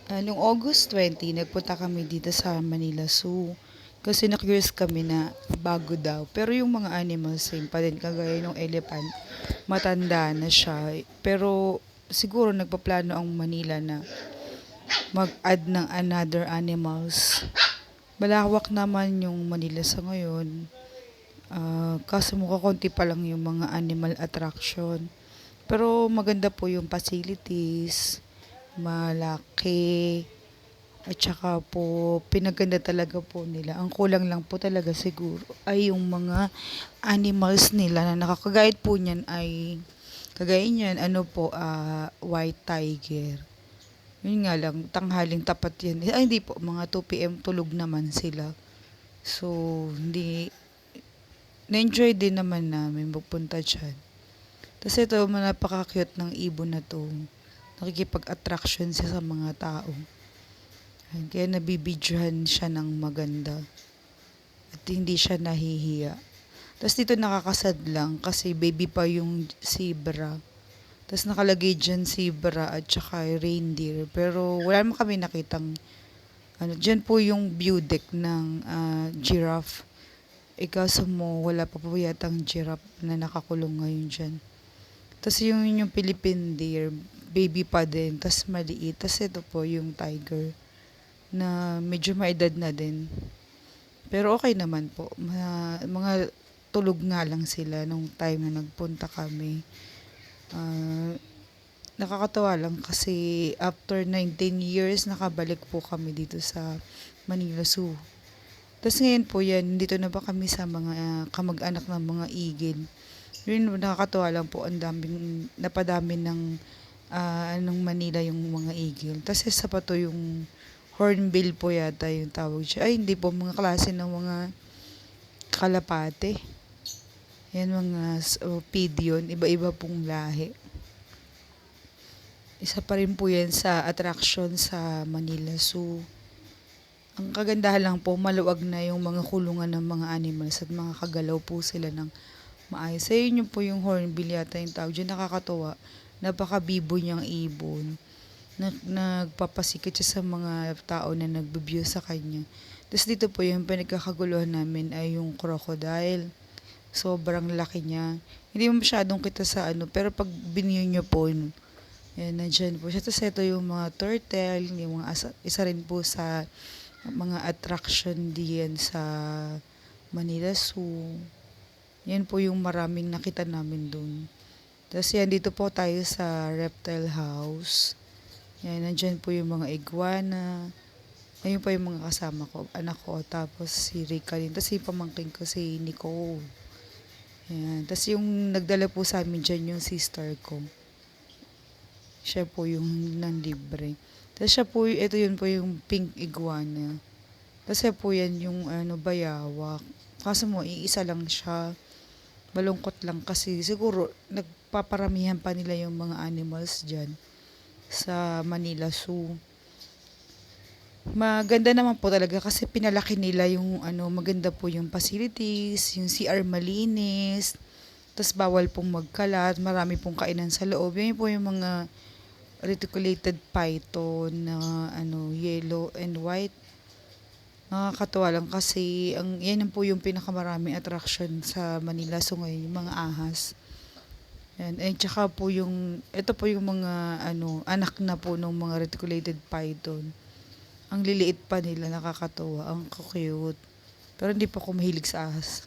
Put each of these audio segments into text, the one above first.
Noong August 20, nagpunta kami dito sa Manila Zoo. Kasi na-curious kami na bago daw. Pero yung mga animals, same pa din. Kagaya ng elephant, matanda na siya. Pero siguro nagpaplano ang Manila na mag-add ng another animals. Malawak naman yung Manila sa ngayon. Kaso mukha konti pa lang yung mga animal attraction. Pero maganda po yung facilities, malaki, at saka po pinaganda talaga po nila. Ang kulang lang po talaga siguro ay yung mga animals nila na nakakagayad po niyan ay kagaya niyan white tiger. Yun nga lang, tanghaling tapat yan. Ay, hindi po, mga 2 p.m. tulog naman sila. So, hindi, na-enjoy din naman namin magpunta dyan. Tapos ito, napaka-cute ng ibon na to. Nakikipag-attraction siya sa mga tao. Ayan, kaya nabibidyohan siya ng maganda. At hindi siya nahihiya. Tapos dito nakakasad lang kasi baby pa yung zebra. Tapos nakalagay dyan zebra at saka reindeer. Pero wala naman kami nakitang dyan po yung view deck ng giraffe. Kaso mo, wala pa po yatang giraffe na nakakulong ngayon dyan. Tapos yung Philippine deer, baby pa din, tapos maliit. Tapos ito po yung tiger na medyo maedad na din. Pero okay naman po. Mga tulog nga lang sila nung time na nagpunta kami. Ah, Nakakatawa lang kasi after 19 years nakabalik po kami dito sa Manila Zoo. Tapos ngayon po yan, dito na ba kami sa mga kamag-anak ng mga igil. Yun, nakakatawa lang po, ang daming, napadami ng Manila yung mga igil. Tapos isa pa to yung hornbill po yata yung tawag siya. Ay, hindi po, mga klase ng mga kalapate. Yan mga pigeon, iba-iba pong lahi. Isa pa rin po yan sa attraction sa Manila Zoo. Ang kagandahan lang po, maluwag na yung mga kulungan ng mga animals at mga kagalaw po sila ng maayos. Sa yun po yung hornbill yata yung tawag dyan. Nakakatawa. Napakabibo niyang ibon. Nagpapasikat siya sa mga tao na nagbe-view sa kanya. Tapos dito po yung pinagkakaguluhan namin ay yung crocodile. Sobrang laki niya. Hindi mo masyadong kita sa pero pag binyo nyo po, yan, nandyan po siya. Tapos ito yung mga turtle, yung mga isa rin po sa mga attraction diyan sa Manila Zoo. Yan po yung maraming nakita namin dun. Tapos yan, dito po tayo sa reptile house. Yan, nandyan po yung mga iguana. Ayun pa yung mga kasama ko, anak ko, tapos si Rika din. Tapos yung pamangkin ko, si Nicole. Yan. Tapos yung nagdala po sa amin dyan, yung sister ko. Siya po yung nanlibre. Tapos siya po, ito yun po yung pink iguana. Tapos siya po yan yung bayawak. Kaso mo, iisa lang siya. Malungkot lang kasi siguro nagpaparamihan pa nila yung mga animals dyan sa Manila Zoo. Maganda naman po talaga kasi pinalaki nila yung maganda po yung facilities, yung CR malinis, tas bawal pong magkalat, marami pong kainan sa loob. Yan po yung mga reticulated python na yellow and white. Nakakatuwa lang kasi yan po yung pinakamaraming attraction sa Manila so ngayon, yung mga ahas. Yan. And tsaka po ito po yung mga anak na po ng mga reticulated python. Ang liliit pa nila, nakakatuwa, ang cute. Pero hindi pa ako mahilig sa ahas.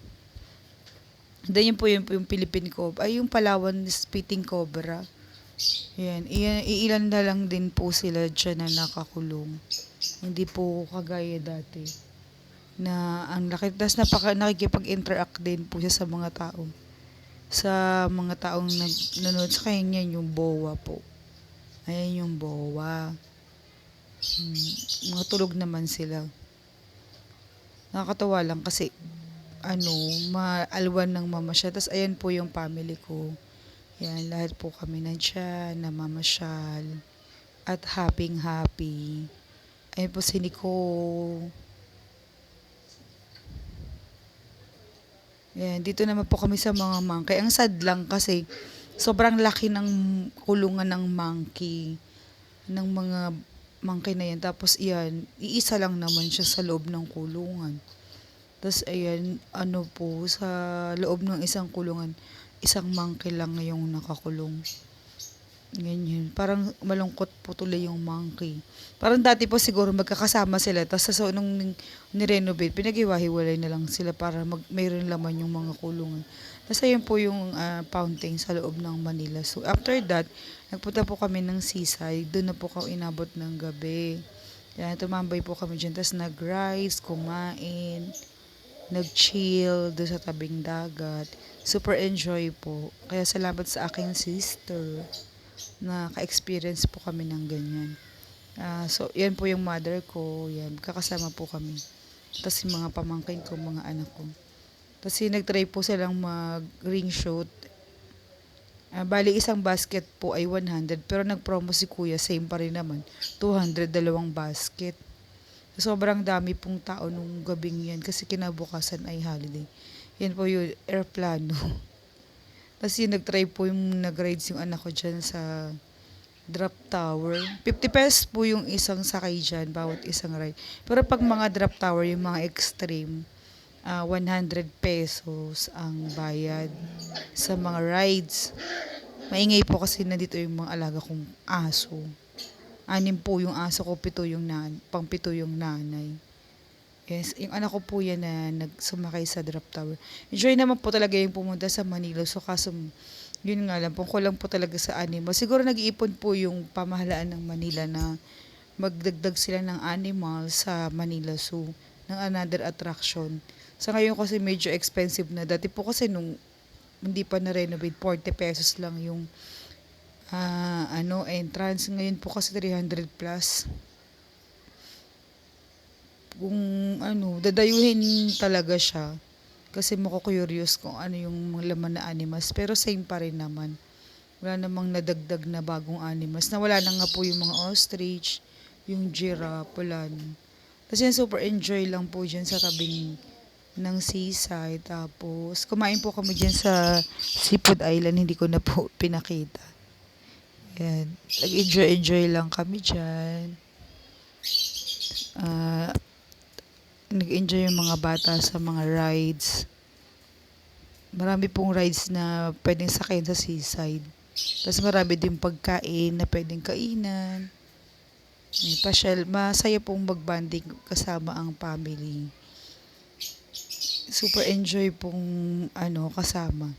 Then yun po yung Philippine Cobra, ay yung Palawan spitting cobra. Yan, iilan na lang din po sila dyan na nakakulong. Hindi po kagaya dati. Na ang laki, tas nakikipag-interact din po siya sa mga tao. Sa mga taong nanonood sa kanya, yung boa po. Ayan yung boa. Mga tulog naman sila. Nakakatawa lang kasi maalwan ng mama siya. Tapos ayan po yung family ko. Yan, lahat po kami nandiyan, namamasyal. At happy. Ayan po si Nicole. Yan, dito naman po kami sa mga monkey. Ang sad lang kasi sobrang laki ng kulungan ng monkey. Ng mga monkey na yan. Tapos iyan, iisa lang naman siya sa loob ng kulungan. Tapos ayan, ano po, sa loob ng isang kulungan, isang monkey lang yung nakakulong. Ganyan. Parang malungkot po tuloy yung monkey. Parang dati po siguro magkakasama sila. Tapos sa nung nirenovate, pinaghiwa-hiwalay na lang sila para mayroon laman yung mga kulungan. Tapos ayun po yung fountain sa loob ng Manila. So after that, nagpunta po kami ng seaside. Doon na po kami inabot ng gabi. Kaya tumambay po kami dyan. Tapos nag-rice, kumain, nag-chill doon sa tabing dagat. Super enjoy po. Kaya salamat sa aking sister na ka-experience po kami ng ganyan. So, yan po yung mother ko. Yan, kakasama po kami. Tapos yung mga pamangkin ko, mga anak ko. Tapos nag-try po silang mag-ring shoot. Bali, isang basket po ay 100. Pero nag-promo si kuya, same pa rin naman. 200, dalawang basket. Sobrang dami pong tao nung gabing yan kasi kinabukasan ay holiday. Yan po yung airplano. Tapos yung nag-try po yung nag-rides yung anak ko dyan sa drop tower. 50 pesos po yung isang sakay dyan, bawat isang ride. Pero pag mga drop tower, yung mga extreme, 100 pesos ang bayad sa mga rides. Maingay po kasi nandito yung mga alaga kong aso. 6 po yung aso ko, 7 yung pang-7 yung nanay. Yes, yung anak ko po yan na nagsumakay sa drop tower. Enjoy naman po talaga yung pumunta sa Manila. So kaso, yun nga lang, kulang po talaga sa animal. Siguro nag-iipon po yung pamahalaan ng Manila na magdagdag sila ng animal sa Manila Zoo ng another attraction. Sa ngayon kasi medyo expensive na. Dati po kasi nung hindi pa na-renovate, 40 pesos lang yung entrance. Ngayon po kasi 300 plus. Kung dadayuhin talaga siya kasi mako-curious kung ano yung laman na animals pero same pa rin naman. Wala namang nadagdag na bagong animals. Nawala na nga po yung mga ostrich, yung giraffe, wala na. Kasi super enjoy lang po dyan sa tabing ng seaside. Tapos kumain po kami dyan sa Seafood Island, hindi ko na po pinakita. Yan. Nag-enjoy lang kami dyan. Ah, nag-enjoy yung mga bata sa mga rides. Marami pong rides na pwedeng sakyan sa seaside. Tapos marami din pagkain na pwedeng kainan. Pasyal, masaya pong mag-banding kasama ang family. Super enjoy pong kasama.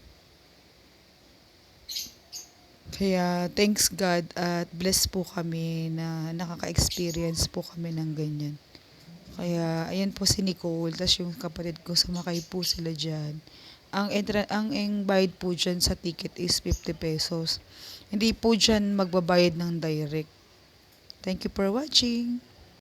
Kaya thanks God at blessed po kami na nakaka-experience po kami ng ganyan. Kaya, ayan po si Nicole, tas yung kapatid ko, sumakay po sila dyan. Ang bayad po dyan sa ticket is 50 pesos. Hindi po dyan magbabayad ng direct. Thank you for watching.